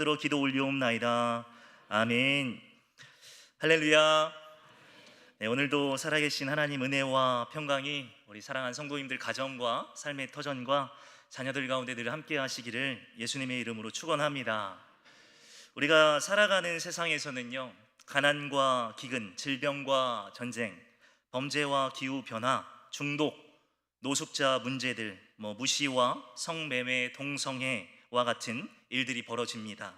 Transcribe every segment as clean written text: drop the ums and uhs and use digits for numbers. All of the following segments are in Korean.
받들어 기도 올리옵나이다. 아멘. 할렐루야. 네, 오늘도 살아계신 하나님 은혜와 평강이 우리 사랑하는 성도님들 가정과 삶의 터전과 자녀들 가운데 늘 함께 하시기를 예수님의 이름으로 축원합니다. 우리가 살아가는 세상에서는요, 가난과 기근, 질병과 전쟁, 범죄와 기후 변화, 중독, 노숙자 문제들, 무시와 성매매, 동성애와 같은 일들이 벌어집니다.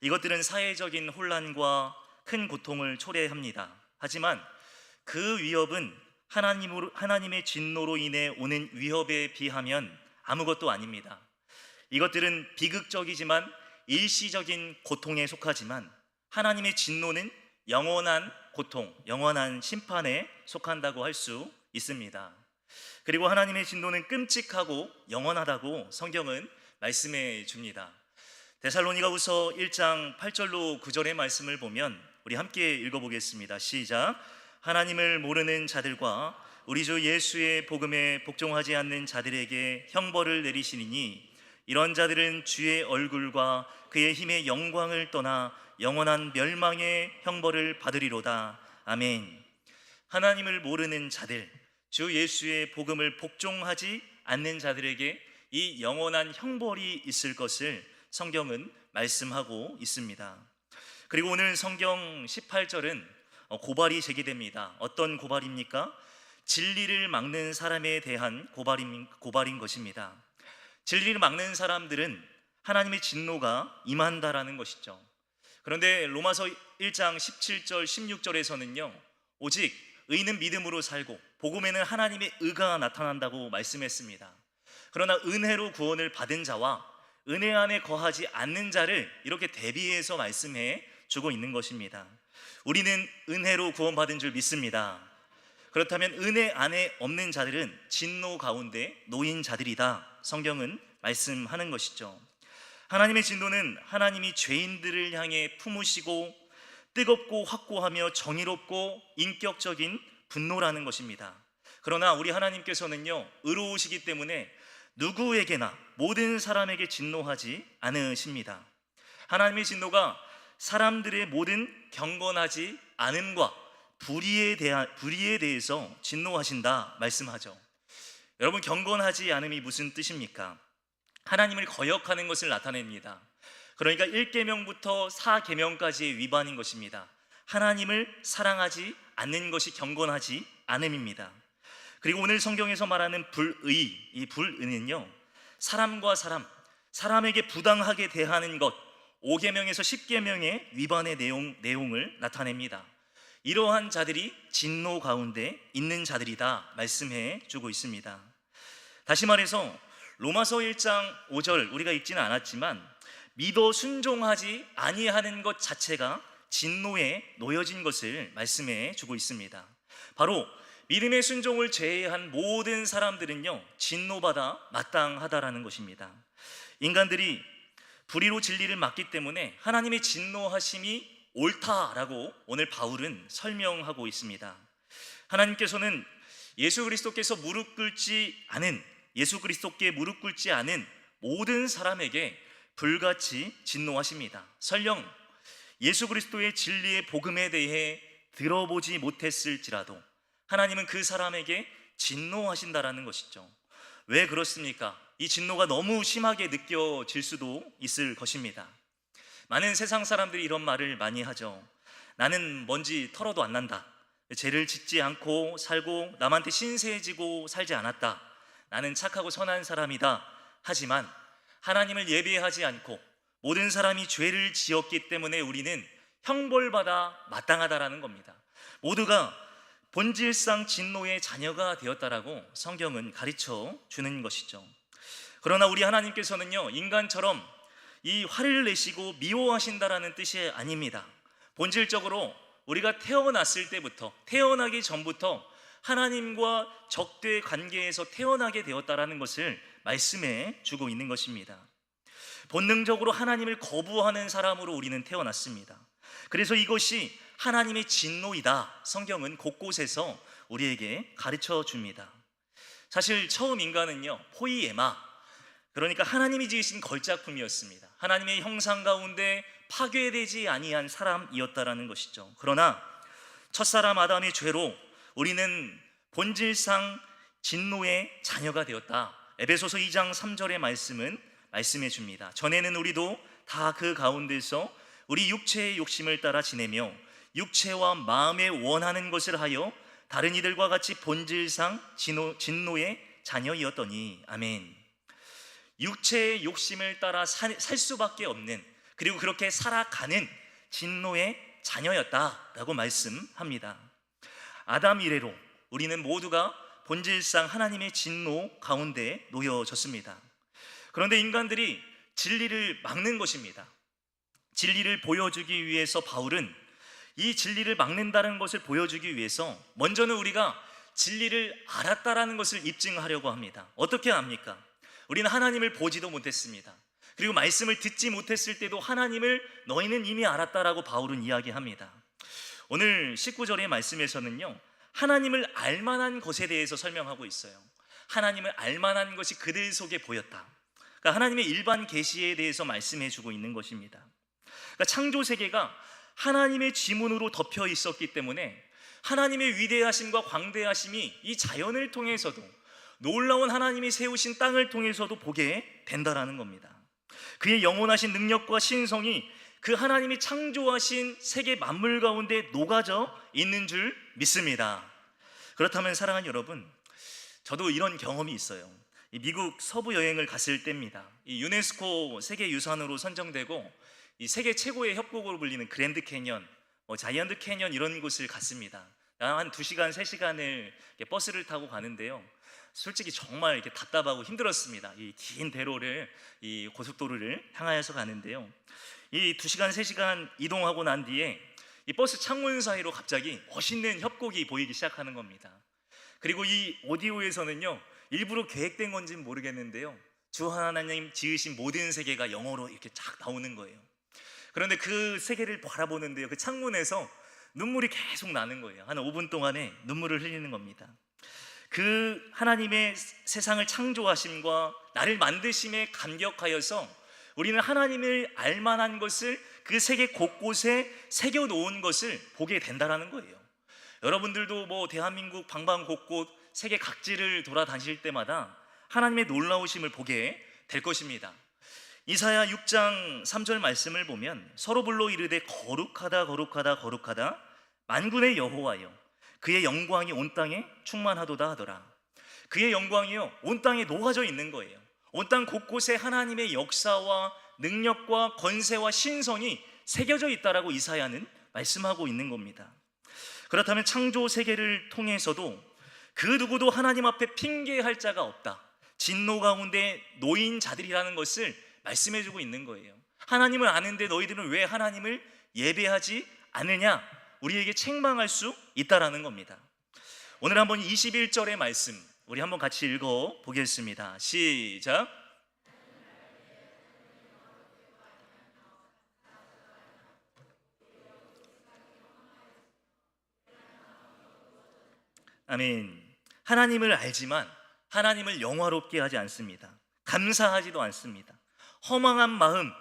이것들은 사회적인 혼란과 큰 고통을 초래합니다. 하지만 그 위협은 하나님의 진노로 인해 오는 위협에 비하면 아무것도 아닙니다. 이것들은 비극적이지만 일시적인 고통에 속하지만 하나님의 진노는 영원한 고통, 영원한 심판에 속한다고 할 수 있습니다. 그리고 하나님의 진노는 끔찍하고 영원하다고 성경은 말씀해 줍니다. 데살로니가후서 1장 8절로 9절의 말씀을 보면 우리 함께 읽어보겠습니다. 시작. 하나님을 모르는 자들과 우리 주 예수의 복음에 복종하지 않는 자들에게 형벌을 내리시리니 이런 자들은 주의 얼굴과 그의 힘의 영광을 떠나 영원한 멸망의 형벌을 받으리로다. 아멘. 하나님을 모르는 자들, 주 예수의 복음을 복종하지 않는 자들에게 이 영원한 형벌이 있을 것을 성경은 말씀하고 있습니다. 그리고 오늘 성경 18절은 고발이 제기됩니다. 어떤 고발입니까? 진리를 막는 사람에 대한 고발인 것입니다. 진리를 막는 사람들은 하나님의 진노가 임한다라는 것이죠. 그런데 로마서 1장 17절 16절에서는요, 오직 의는 믿음으로 살고 복음에는 하나님의 의가 나타난다고 말씀했습니다. 그러나 은혜로 구원을 받은 자와 은혜 안에 거하지 않는 자를 이렇게 대비해서 말씀해 주고 있는 것입니다. 우리는 은혜로 구원받은 줄 믿습니다. 그렇다면 은혜 안에 없는 자들은 진노 가운데 놓인 자들이다, 성경은 말씀하는 것이죠. 하나님의 진노는 하나님이 죄인들을 향해 품으시고 뜨겁고 확고하며 정의롭고 인격적인 분노라는 것입니다. 그러나 우리 하나님께서는요, 의로우시기 때문에 누구에게나 모든 사람에게 진노하지 않으십니다. 하나님의 진노가 사람들의 모든 경건하지 않음과 불의에 대해서 진노하신다 말씀하죠. 여러분, 경건하지 않음이 무슨 뜻입니까? 하나님을 거역하는 것을 나타냅니다. 그러니까 1계명부터 4계명까지의 위반인 것입니다. 하나님을 사랑하지 않는 것이 경건하지 않음입니다. 그리고 오늘 성경에서 말하는 불의, 이 불의는요, 사람과 사람에게 부당하게 대하는 것, 5계명에서 10계명의 위반의 내용을 나타냅니다. 이러한 자들이 진노 가운데 있는 자들이다 말씀해 주고 있습니다. 다시 말해서 로마서 1장 5절 우리가 읽지는 않았지만 믿어 순종하지 아니하는 것 자체가 진노에 놓여진 것을 말씀해 주고 있습니다. 바로 믿음의 순종을 제외한 모든 사람들은요, 진노받아 마땅하다라는 것입니다. 인간들이 불의로 진리를 막기 때문에 하나님의 진노하심이 옳다라고 오늘 바울은 설명하고 있습니다. 하나님께서는 예수 그리스도께 무릎 꿇지 않은 모든 사람에게 불같이 진노하십니다. 설령 예수 그리스도의 진리의 복음에 대해 들어보지 못했을지라도 하나님은 그 사람에게 진노하신다라는 것이죠. 왜 그렇습니까? 이 진노가 너무 심하게 느껴질 수도 있을 것입니다. 많은 세상 사람들이 이런 말을 많이 하죠. 나는 먼지 털어도 안 난다. 죄를 짓지 않고 살고 남한테 신세해지고 살지 않았다. 나는 착하고 선한 사람이다. 하지만 하나님을 예배하지 않고 모든 사람이 죄를 지었기 때문에 우리는 형벌받아 마땅하다라는 겁니다. 모두가 본질상 진노의 자녀가 되었다라고 성경은 가르쳐 주는 것이죠. 그러나 우리 하나님께서는요, 인간처럼 이 화를 내시고 미워하신다라는 뜻이 아닙니다. 본질적으로 우리가 태어나기 전부터 하나님과 적대 관계에서 태어나게 되었다라는 것을 말씀해 주고 있는 것입니다. 본능적으로 하나님을 거부하는 사람으로 우리는 태어났습니다. 그래서 이것이 하나님의 진노이다, 성경은 곳곳에서 우리에게 가르쳐 줍니다. 사실 처음 인간은요, 포이에마, 그러니까 하나님이 지으신 걸작품이었습니다. 하나님의 형상 가운데 파괴되지 아니한 사람이었다라는 것이죠. 그러나 첫사람 아담의 죄로 우리는 본질상 진노의 자녀가 되었다. 에베소서 2장 3절의 말씀은 말씀해 줍니다. 전에는 우리도 다 그 가운데서 우리 육체의 욕심을 따라 지내며 육체와 마음에 원하는 것을 하여 다른 이들과 같이 본질상 진노의 자녀이었더니. 아멘. 육체의 욕심을 따라 살 수밖에 없는, 그리고 그렇게 살아가는 진노의 자녀였다라고 말씀합니다. 아담 이래로 우리는 모두가 본질상 하나님의 진노 가운데 놓여졌습니다. 그런데 인간들이 진리를 막는 것입니다. 진리를 보여주기 위해서 바울은 이 진리를 막는다는 것을 보여주기 위해서 먼저는 우리가 진리를 알았다라는 것을 입증하려고 합니다. 어떻게 합니까? 우리는 하나님을 보지도 못했습니다. 그리고 말씀을 듣지 못했을 때도 하나님을 너희는 이미 알았다라고 바울은 이야기합니다. 오늘 19절의 말씀에서는요, 하나님을 알만한 것에 대해서 설명하고 있어요. 하나님을 알만한 것이 그들 속에 보였다. 그러니까 하나님의 일반 계시에 대해서 말씀해 주고 있는 것입니다. 그러니까 창조 세계가 하나님의 지문으로 덮여 있었기 때문에 하나님의 위대하심과 광대하심이 이 자연을 통해서도, 놀라운 하나님이 세우신 땅을 통해서도 보게 된다라는 겁니다. 그의 영원하신 능력과 신성이 그 하나님이 창조하신 세계 만물 가운데 녹아져 있는 줄 믿습니다. 그렇다면 사랑하는 여러분, 저도 이런 경험이 있어요. 미국 서부 여행을 갔을 때입니다. 이 유네스코 세계유산으로 선정되고 이 세계 최고의 협곡으로 불리는 그랜드 캐년, 자이언트 캐년 이런 곳을 갔습니다. 한 2시간, 3시간을 버스를 타고 가는데요, 솔직히 정말 이렇게 답답하고 힘들었습니다. 이 긴 대로를, 이 고속도로를 향하여서 가는데요, 이 2시간, 3시간 이동하고 난 뒤에 이 버스 창문 사이로 갑자기 멋있는 협곡이 보이기 시작하는 겁니다. 그리고 이 오디오에서는요, 일부러 계획된 건지는 모르겠는데요, 주 하나님 지으신 모든 세계가 영어로 이렇게 쫙 나오는 거예요. 그런데 그 세계를 바라보는데요, 그 창문에서 눈물이 계속 나는 거예요. 한 5분 동안에 눈물을 흘리는 겁니다. 그 하나님의 세상을 창조하심과 나를 만드심에 감격하여서 우리는 하나님을 알만한 것을 그 세계 곳곳에 새겨놓은 것을 보게 된다는 거예요. 여러분들도 대한민국 방방곳곳 세계 각지를 돌아다니실 때마다 하나님의 놀라우심을 보게 될 것입니다. 이사야 6장 3절 말씀을 보면 서로 불러 이르되 거룩하다 거룩하다 거룩하다 만군의 여호와여, 그의 영광이 온 땅에 충만하도다 하더라. 그의 영광이요, 온 땅에 녹아져 있는 거예요. 온 땅 곳곳에 하나님의 역사와 능력과 권세와 신성이 새겨져 있다라고 이사야는 말씀하고 있는 겁니다. 그렇다면 창조 세계를 통해서도 그 누구도 하나님 앞에 핑계할 자가 없다, 진노 가운데 놓인 자들이라는 것을 말씀해주고 있는 거예요. 하나님을 아는데 너희들은 왜 하나님을 예배하지 않느냐, 우리에게 책망할 수 있다라는 겁니다. 오늘 한번 21절의 말씀 우리 한번 같이 읽어 보겠습니다. 시작. 아멘. 하나님을 알지만 하나님을 영화롭게 하지 않습니다. 감사하지도 않습니다. 허망한 마음,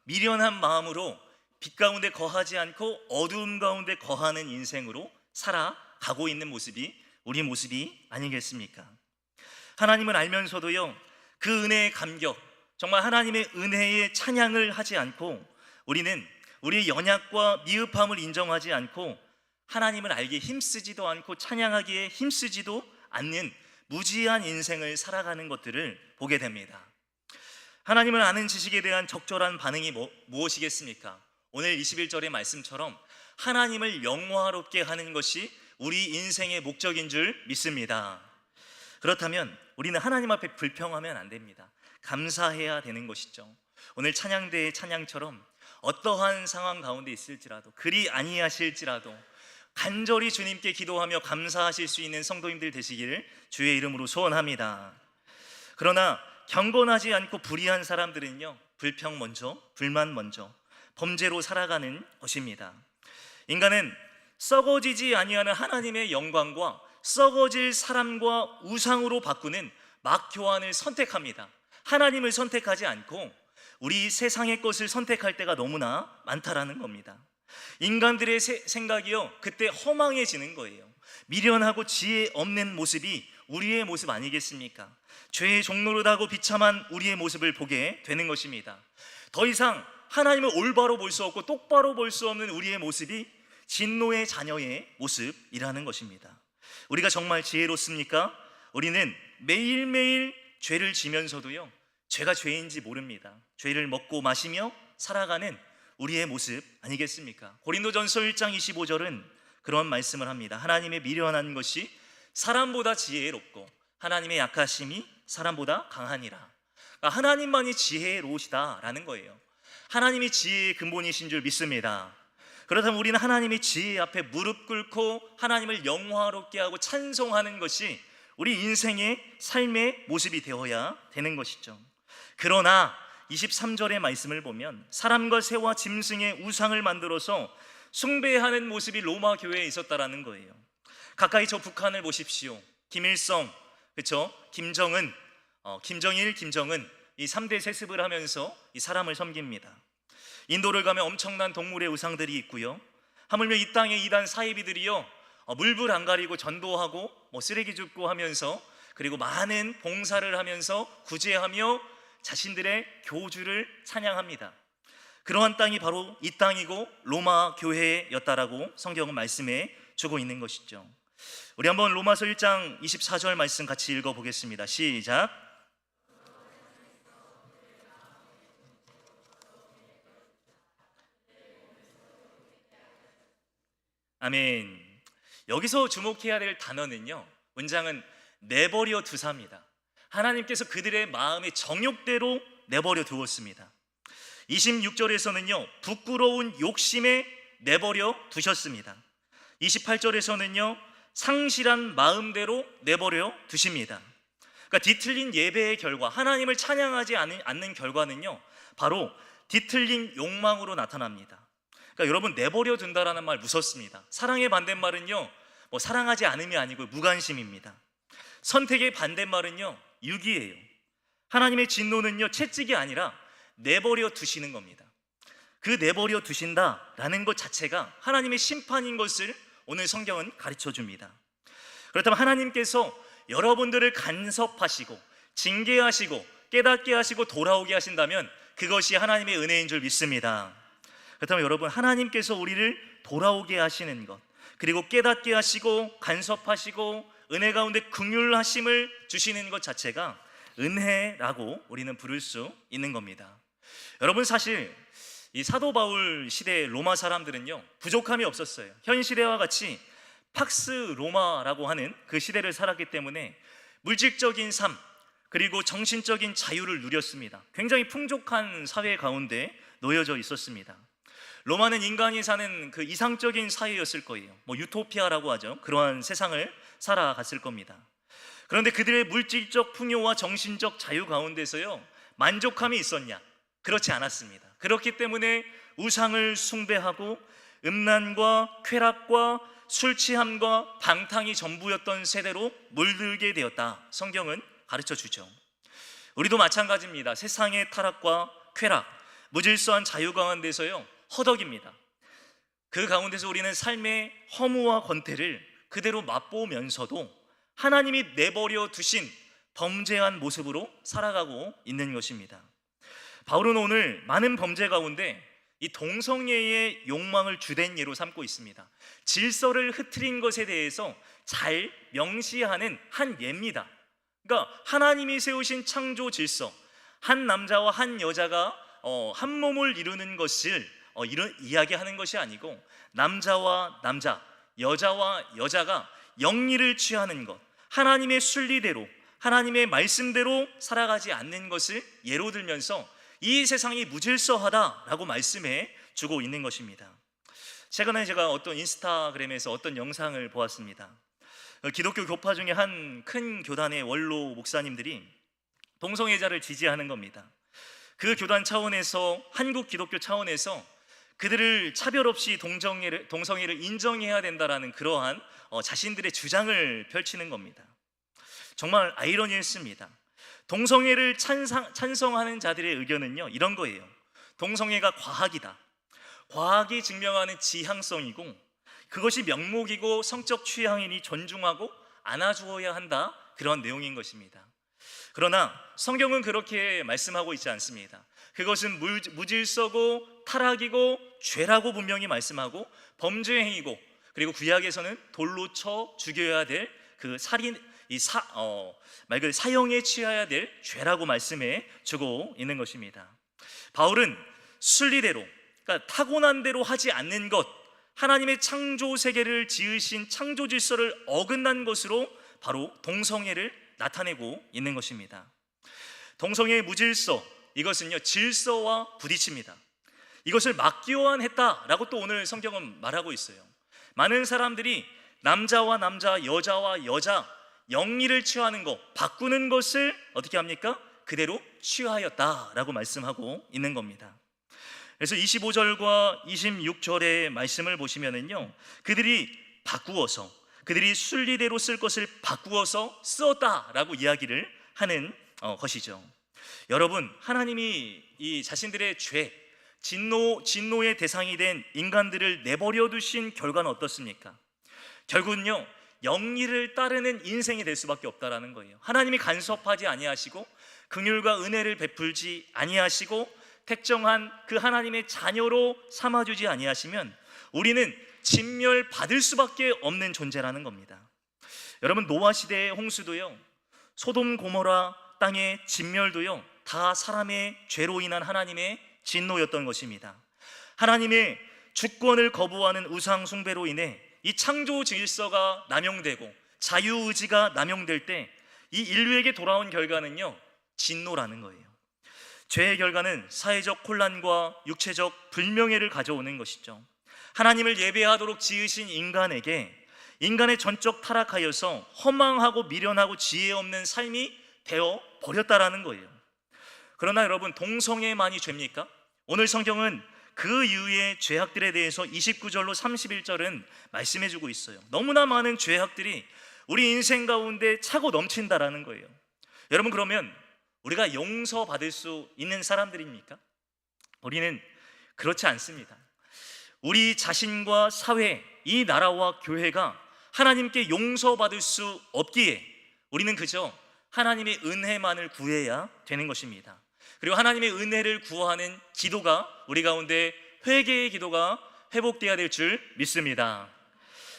미련한 마음으로 빛 가운데 거하지 않고 어두움 가운데 거하는 인생으로 살아가고 있는 모습이 우리 모습이 아니겠습니까? 하나님을 알면서도요, 그 은혜의 감격, 정말 하나님의 은혜의 찬양을 하지 않고 우리는 우리의 연약과 미흡함을 인정하지 않고 하나님을 알기에 힘쓰지도 않고 찬양하기에 힘쓰지도 않는 무지한 인생을 살아가는 것들을 보게 됩니다. 하나님을 아는 지식에 대한 적절한 반응이 무엇이겠습니까? 오늘 21절의 말씀처럼 하나님을 영화롭게 하는 것이 우리 인생의 목적인 줄 믿습니다. 그렇다면 우리는 하나님 앞에 불평하면 안 됩니다. 감사해야 되는 것이죠. 오늘 찬양대의 찬양처럼 어떠한 상황 가운데 있을지라도, 그리 아니하실지라도 간절히 주님께 기도하며 감사하실 수 있는 성도님들 되시기를 주의 이름으로 소원합니다. 그러나 경건하지 않고 불의한 사람들은요, 불평 먼저, 불만 먼저, 범죄로 살아가는 것입니다. 인간은 썩어지지 아니하는 하나님의 영광과 썩어질 사람과 우상으로 바꾸는 막 교환을 선택합니다. 하나님을 선택하지 않고 우리 세상의 것을 선택할 때가 너무나 많다라는 겁니다. 인간들의 생각이요, 그때 허망해지는 거예요. 미련하고 지혜 없는 모습이 우리의 모습 아니겠습니까? 죄의 종노릇하고 비참한 우리의 모습을 보게 되는 것입니다. 더 이상 하나님을 올바로 볼 수 없고 똑바로 볼 수 없는 우리의 모습이 진노의 자녀의 모습이라는 것입니다. 우리가 정말 지혜롭습니까? 우리는 매일매일 죄를 지면서도요, 죄가 죄인지 모릅니다. 죄를 먹고 마시며 살아가는 우리의 모습 아니겠습니까? 고린도전서 1장 25절은 그런 말씀을 합니다. 하나님의 미련한 것이 사람보다 지혜롭고 하나님의 약하심이 사람보다 강하니라. 그러니까 하나님만이 지혜로우시다라는 거예요. 하나님이 지혜의 근본이신 줄 믿습니다. 그렇다면 우리는 하나님의 지혜 앞에 무릎 꿇고 하나님을 영화롭게 하고 찬송하는 것이 우리 인생의 삶의 모습이 되어야 되는 것이죠. 그러나 23절의 말씀을 보면 사람과 새와 짐승의 우상을 만들어서 숭배하는 모습이 로마 교회에 있었다라는 거예요. 가까이 저 북한을 보십시오. 김일성, 그렇죠? 김정은, 김정일, 김정은, 이 3대 세습을 하면서 이 사람을 섬깁니다. 인도를 가면 엄청난 동물의 우상들이 있고요. 하물며 이 땅의 이단 사이비들이요, 물불 안 가리고 전도하고 쓰레기 줍고 하면서, 그리고 많은 봉사를 하면서 구제하며 자신들의 교주를 찬양합니다. 그러한 땅이 바로 이 땅이고 로마 교회였다라고 성경은 말씀해 주고 있는 것이죠. 우리 한번 로마서 1장 24절 말씀 같이 읽어보겠습니다. 시작. 아멘. 여기서 주목해야 될 단어는요, 문장은 내버려 두사입니다. 하나님께서 그들의 마음의 정욕대로 내버려 두었습니다. 26절에서는요, 부끄러운 욕심에 내버려 두셨습니다. 28절에서는요, 상실한 마음대로 내버려 두십니다. 그러니까 뒤틀린 예배의 결과, 하나님을 찬양하지 않는 결과는요, 바로 뒤틀린 욕망으로 나타납니다. 그러니까 여러분, 내버려 둔다라는 말 무섭습니다. 사랑의 반대말은요, 사랑하지 않음이 아니고 무관심입니다. 선택의 반대말은요, 유기예요. 하나님의 진노는요, 채찍이 아니라 내버려 두시는 겁니다. 그 내버려 두신다라는 것 자체가 하나님의 심판인 것을 오늘 성경은 가르쳐 줍니다. 그렇다면 하나님께서 여러분들을 간섭하시고 징계하시고 깨닫게 하시고 돌아오게 하신다면 그것이 하나님의 은혜인 줄 믿습니다. 그렇다면 여러분, 하나님께서 우리를 돌아오게 하시는 것, 그리고 깨닫게 하시고 간섭하시고 은혜 가운데 긍휼하심을 주시는 것 자체가 은혜라고 우리는 부를 수 있는 겁니다. 여러분, 사실 이 사도 바울 시대의 로마 사람들은요, 부족함이 없었어요. 현 시대와 같이 팍스 로마라고 하는 그 시대를 살았기 때문에 물질적인 삶, 그리고 정신적인 자유를 누렸습니다. 굉장히 풍족한 사회 가운데 놓여져 있었습니다. 로마는 인간이 사는 그 이상적인 사회였을 거예요. 유토피아라고 하죠. 그러한 세상을 살아갔을 겁니다. 그런데 그들의 물질적 풍요와 정신적 자유 가운데서요, 만족함이 있었냐? 그렇지 않았습니다. 그렇기 때문에 우상을 숭배하고 음란과 쾌락과 술 취함과 방탕이 전부였던 세대로 물들게 되었다. 성경은 가르쳐 주죠. 우리도 마찬가지입니다. 세상의 타락과 쾌락, 무질서한 자유 가운데서요, 허덕입니다. 그 가운데서 우리는 삶의 허무와 권태를 그대로 맛보면서도 하나님이 내버려 두신 범죄한 모습으로 살아가고 있는 것입니다. 바울은 오늘 많은 범죄 가운데 이 동성애의 욕망을 주된 예로 삼고 있습니다. 질서를 흐트린 것에 대해서 잘 명시하는 한 예입니다. 그러니까 하나님이 세우신 창조 질서, 한 남자와 한 여자가 한 몸을 이루는 것을 이야기하는 것이 아니고, 남자와 남자, 여자와 여자가 영리를 취하는 것, 하나님의 순리대로, 하나님의 말씀대로 살아가지 않는 것을 예로 들면서 이 세상이 무질서하다라고 말씀해 주고 있는 것입니다. 최근에 제가 어떤 인스타그램에서 어떤 영상을 보았습니다. 기독교 교파 중에 한 큰 교단의 원로 목사님들이 동성애자를 지지하는 겁니다. 그 교단 차원에서, 한국 기독교 차원에서 그들을 차별 없이 동성애를 인정해야 된다라는 그러한 자신들의 주장을 펼치는 겁니다. 정말 아이러니했습니다. 동성애를 찬성하는 자들의 의견은요, 이런 거예요. 동성애가 과학이다. 과학이 증명하는 지향성이고 그것이 명목이고 성적 취향이니 존중하고 안아주어야 한다, 그런 내용인 것입니다. 그러나 성경은 그렇게 말씀하고 있지 않습니다. 그것은 무질서고 타락이고 죄라고 분명히 말씀하고 범죄 행위고, 그리고 구약에서는 돌로 쳐 죽여야 될 그 살인, 말 그대로 사형에 취해야 될 죄라고 말씀해 주고 있는 것입니다. 바울은 순리대로, 그러니까 타고난 대로 하지 않는 것, 하나님의 창조 세계를 지으신 창조 질서를 어긋난 것으로 바로 동성애를 나타내고 있는 것입니다. 동성애의 무질서, 이것은요 질서와 부딪힙니다. 이것을 막교환했다라고 또 오늘 성경은 말하고 있어요. 많은 사람들이 남자와 남자, 여자와 여자 영리를 취하는 것, 바꾸는 것을 어떻게 합니까? 그대로 취하였다라고 말씀하고 있는 겁니다. 그래서 25절과 26절의 말씀을 보시면은요, 그들이 바꾸어서, 그들이 순리대로 쓸 것을 바꾸어서 쓰었다라고 이야기를 하는 것이죠. 여러분, 하나님이 이 자신들의 죄, 진노의 대상이 된 인간들을 내버려 두신 결과는 어떻습니까? 결국은요, 영리를 따르는 인생이 될 수밖에 없다라는 거예요. 하나님이 간섭하지 아니하시고 긍휼과 은혜를 베풀지 아니하시고 택정한 그 하나님의 자녀로 삼아주지 아니하시면 우리는 진멸받을 수밖에 없는 존재라는 겁니다. 여러분, 노아 시대의 홍수도요, 소돔 고모라 땅의 진멸도요, 다 사람의 죄로 인한 하나님의 진노였던 것입니다. 하나님의 주권을 거부하는 우상 숭배로 인해 이 창조 질서가 남용되고 자유의지가 남용될 때 이 인류에게 돌아온 결과는요, 진노라는 거예요. 죄의 결과는 사회적 혼란과 육체적 불명예를 가져오는 것이죠. 하나님을 예배하도록 지으신 인간에게 인간의 전적 타락하여서 허망하고 미련하고 지혜 없는 삶이 되어 버렸다라는 거예요. 그러나 여러분, 동성애만이 죄입니까? 오늘 성경은 그 이후의 죄악들에 대해서 29절로 31절은 말씀해 주고 있어요. 너무나 많은 죄악들이 우리 인생 가운데 차고 넘친다라는 거예요. 여러분, 그러면 우리가 용서받을 수 있는 사람들입니까? 우리는 그렇지 않습니다. 우리 자신과 사회, 이 나라와 교회가 하나님께 용서받을 수 없기에 우리는 그저 하나님의 은혜만을 구해야 되는 것입니다. 그리고 하나님의 은혜를 구하는 기도가 우리 가운데, 회개의 기도가 회복되어야 될 줄 믿습니다.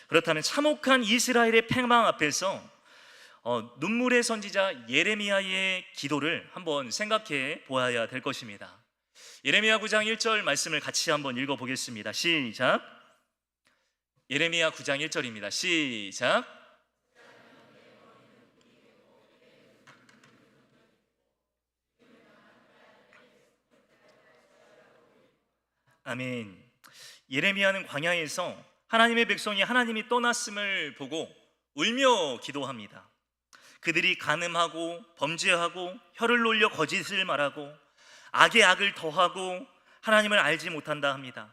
그렇다면 참혹한 이스라엘의 패망 앞에서 눈물의 선지자 예레미야의 기도를 한번 생각해 보아야 될 것입니다. 예레미야 9장 1절 말씀을 같이 한번 읽어보겠습니다. 시작. 예레미야 9장 1절입니다. 시작. 아멘. 예레미야는 광야에서 하나님의 백성이 하나님이 떠났음을 보고 울며 기도합니다. 그들이 간음하고 범죄하고 혀를 놀려 거짓을 말하고 악에 악을 더하고 하나님을 알지 못한다 합니다.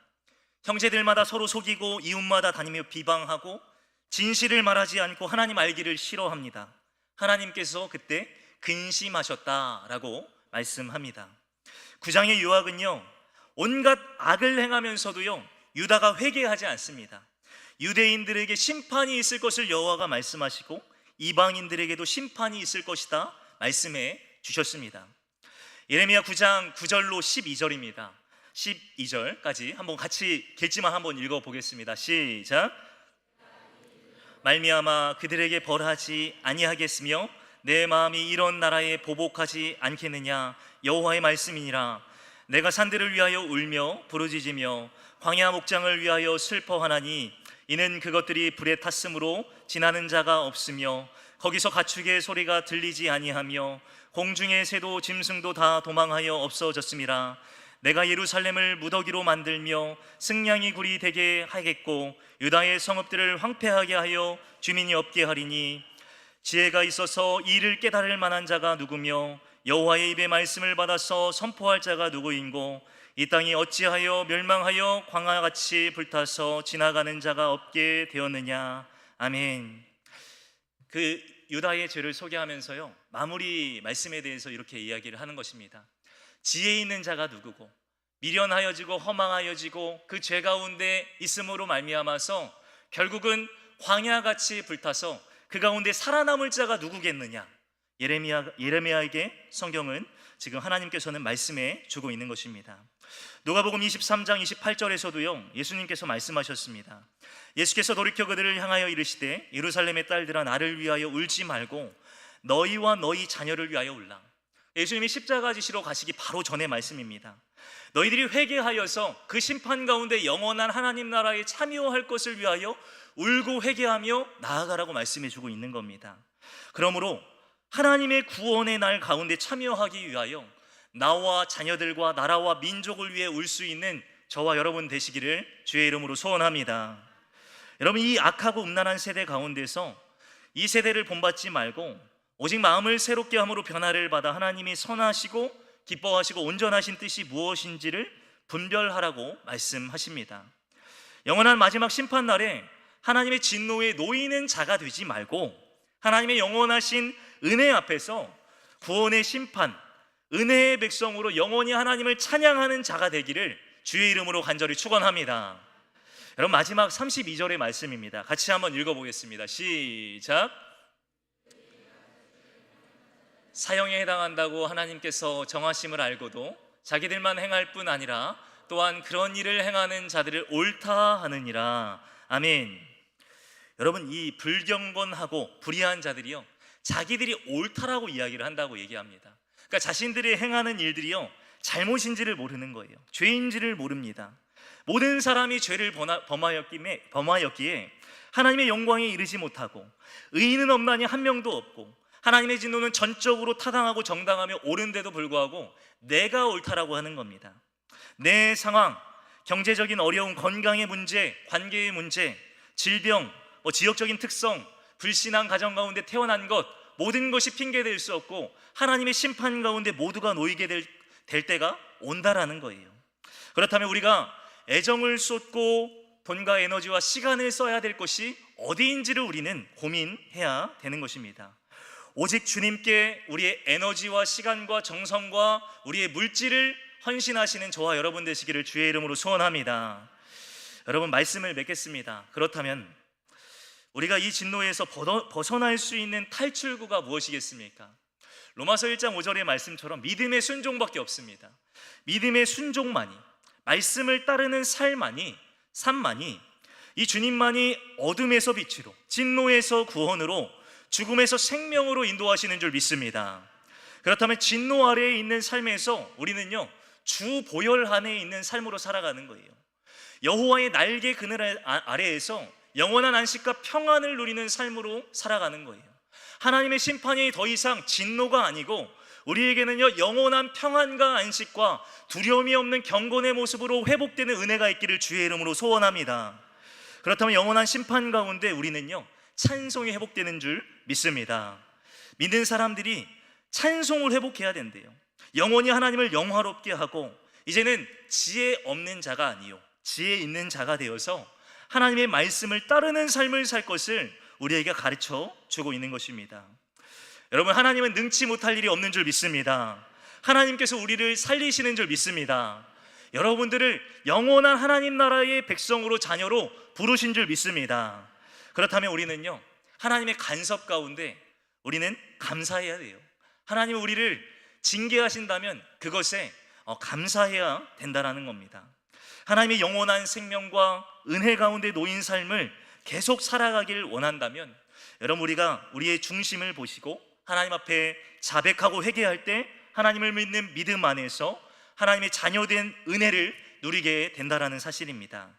형제들마다 서로 속이고 이웃마다 다니며 비방하고 진실을 말하지 않고 하나님 알기를 싫어합니다. 하나님께서 그때 근심하셨다라고 말씀합니다. 9장의 요약은요, 온갖 악을 행하면서도요, 유다가 회개하지 않습니다. 유대인들에게 심판이 있을 것을 여호와가 말씀하시고 이방인들에게도 심판이 있을 것이다 말씀해 주셨습니다. 예레미야 9장 9절로 12절입니다. 12절까지 한번 같이 길지만 한번 읽어보겠습니다. 시작. 말미암아 그들에게 벌하지 아니하겠으며 내 마음이 이런 나라에 보복하지 않겠느냐, 여호와의 말씀이니라. 내가 산들을 위하여 울며 부르짖으며 광야 목장을 위하여 슬퍼하나니 이는 그것들이 불에 탔으므로 지나는 자가 없으며 거기서 가축의 소리가 들리지 아니하며 공중의 새도 짐승도 다 도망하여 없어졌음이라. 내가 예루살렘을 무더기로 만들며 승냥이 굴이 되게 하겠고 유다의 성읍들을 황폐하게 하여 주민이 없게 하리니 지혜가 있어서 이를 깨달을 만한 자가 누구며 여호와의 입의 말씀을 받아서 선포할 자가 누구인고 이 땅이 어찌하여 멸망하여 광야같이 불타서 지나가는 자가 없게 되었느냐. 아멘. 그 유다의 죄를 소개하면서요, 마무리 말씀에 대해서 이렇게 이야기를 하는 것입니다. 지혜 있는 자가 누구고 미련하여지고 허망하여지고 그 죄 가운데 있음으로 말미암아서 결국은 광야같이 불타서 그 가운데 살아남을 자가 누구겠느냐. 예레미야에게 성경은 지금 하나님께서는 말씀해 주고 있는 것입니다. 누가복음 23장 28절에서도요 예수님께서 말씀하셨습니다. 예수께서 돌이켜 그들을 향하여 이르시되 예루살렘의 딸들아 나를 위하여 울지 말고 너희와 너희 자녀를 위하여 울라. 예수님이 십자가 지시러 가시기 바로 전의 말씀입니다. 너희들이 회개하여서 그 심판 가운데 영원한 하나님 나라에 참여할 것을 위하여 울고 회개하며 나아가라고 말씀해 주고 있는 겁니다. 그러므로 하나님의 구원의 날 가운데 참여하기 위하여 나와 자녀들과 나라와 민족을 위해 울 수 있는 저와 여러분 되시기를 주의 이름으로 소원합니다. 여러분, 이 악하고 음란한 세대 가운데서 이 세대를 본받지 말고 오직 마음을 새롭게 함으로 변화를 받아 하나님이 선하시고 기뻐하시고 온전하신 뜻이 무엇인지를 분별하라고 말씀하십니다. 영원한 마지막 심판날에 하나님의 진노에 놓이는 자가 되지 말고 하나님의 영원하신 은혜 앞에서 구원의 심판, 은혜의 백성으로 영원히 하나님을 찬양하는 자가 되기를 주의 이름으로 간절히 축원합니다. 여러분, 마지막 32절의 말씀입니다. 같이 한번 읽어보겠습니다. 시작. 사형에 해당한다고 하나님께서 정하심을 알고도 자기들만 행할 뿐 아니라 또한 그런 일을 행하는 자들을 옳다 하느니라. 아멘. 여러분, 이 불경건하고 불의한 자들이요 자기들이 옳다라고 이야기를 한다고 얘기합니다. 그러니까 자신들이 행하는 일들이요 잘못인지를 모르는 거예요. 죄인지를 모릅니다. 모든 사람이 죄를 범하였기에 하나님의 영광에 이르지 못하고 의인은 없나니 한 명도 없고 하나님의 진노는 전적으로 타당하고 정당하며 옳은데도 불구하고 내가 옳다라고 하는 겁니다. 내 상황, 경제적인 어려움, 건강의 문제, 관계의 문제, 질병, 지역적인 특성, 불신앙 가정 가운데 태어난 것, 모든 것이 핑계될 수 없고 하나님의 심판 가운데 모두가 놓이게 될 때가 온다라는 거예요. 그렇다면 우리가 애정을 쏟고 돈과 에너지와 시간을 써야 될 것이 어디인지를 우리는 고민해야 되는 것입니다. 오직 주님께 우리의 에너지와 시간과 정성과 우리의 물질을 헌신하시는 저와 여러분 되시기를 주의 이름으로 소원합니다. 여러분, 말씀을 맺겠습니다. 그렇다면 우리가 이 진노에서 벗어날 수 있는 탈출구가 무엇이겠습니까? 로마서 1장 5절의 말씀처럼 믿음의 순종밖에 없습니다. 믿음의 순종만이, 말씀을 따르는 삶만이 이 주님만이 어둠에서 빛으로, 진노에서 구원으로, 죽음에서 생명으로 인도하시는 줄 믿습니다. 그렇다면 진노 아래에 있는 삶에서 우리는요 주 보혈 안에 있는 삶으로 살아가는 거예요. 여호와의 날개 그늘 아래에서 영원한 안식과 평안을 누리는 삶으로 살아가는 거예요. 하나님의 심판이 더 이상 진노가 아니고 우리에게는요 영원한 평안과 안식과 두려움이 없는 경건의 모습으로 회복되는 은혜가 있기를 주의 이름으로 소원합니다. 그렇다면 영원한 심판 가운데 우리는요 찬송이 회복되는 줄 믿습니다. 믿는 사람들이 찬송을 회복해야 된대요. 영원히 하나님을 영화롭게 하고 이제는 지혜 없는 자가 아니요 지혜 있는 자가 되어서 하나님의 말씀을 따르는 삶을 살 것을 우리에게 가르쳐 주고 있는 것입니다. 여러분, 하나님은 능치 못할 일이 없는 줄 믿습니다. 하나님께서 우리를 살리시는 줄 믿습니다. 여러분들을 영원한 하나님 나라의 백성으로, 자녀로 부르신 줄 믿습니다. 그렇다면 우리는요 하나님의 간섭 가운데 우리는 감사해야 돼요. 하나님은 우리를 징계하신다면 그것에 감사해야 된다라는 겁니다. 하나님의 영원한 생명과 은혜 가운데 놓인 삶을 계속 살아가길 원한다면 여러분, 우리가 우리의 중심을 보시고 하나님 앞에 자백하고 회개할 때 하나님을 믿는 믿음 안에서 하나님의 자녀된 은혜를 누리게 된다라는 사실입니다.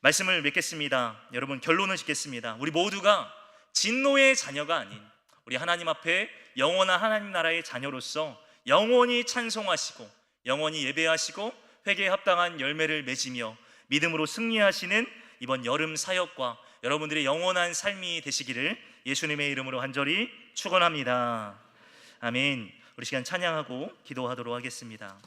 말씀을 맺겠습니다. 여러분, 결론을 짓겠습니다. 우리 모두가 진노의 자녀가 아닌 우리 하나님 앞에 영원한 하나님 나라의 자녀로서 영원히 찬송하시고 영원히 예배하시고 회개에 합당한 열매를 맺으며 믿음으로 승리하시는 이번 여름 사역과 여러분들의 영원한 삶이 되시기를 예수님의 이름으로 간절히 축원합니다. 아멘. 우리 시간 찬양하고 기도하도록 하겠습니다.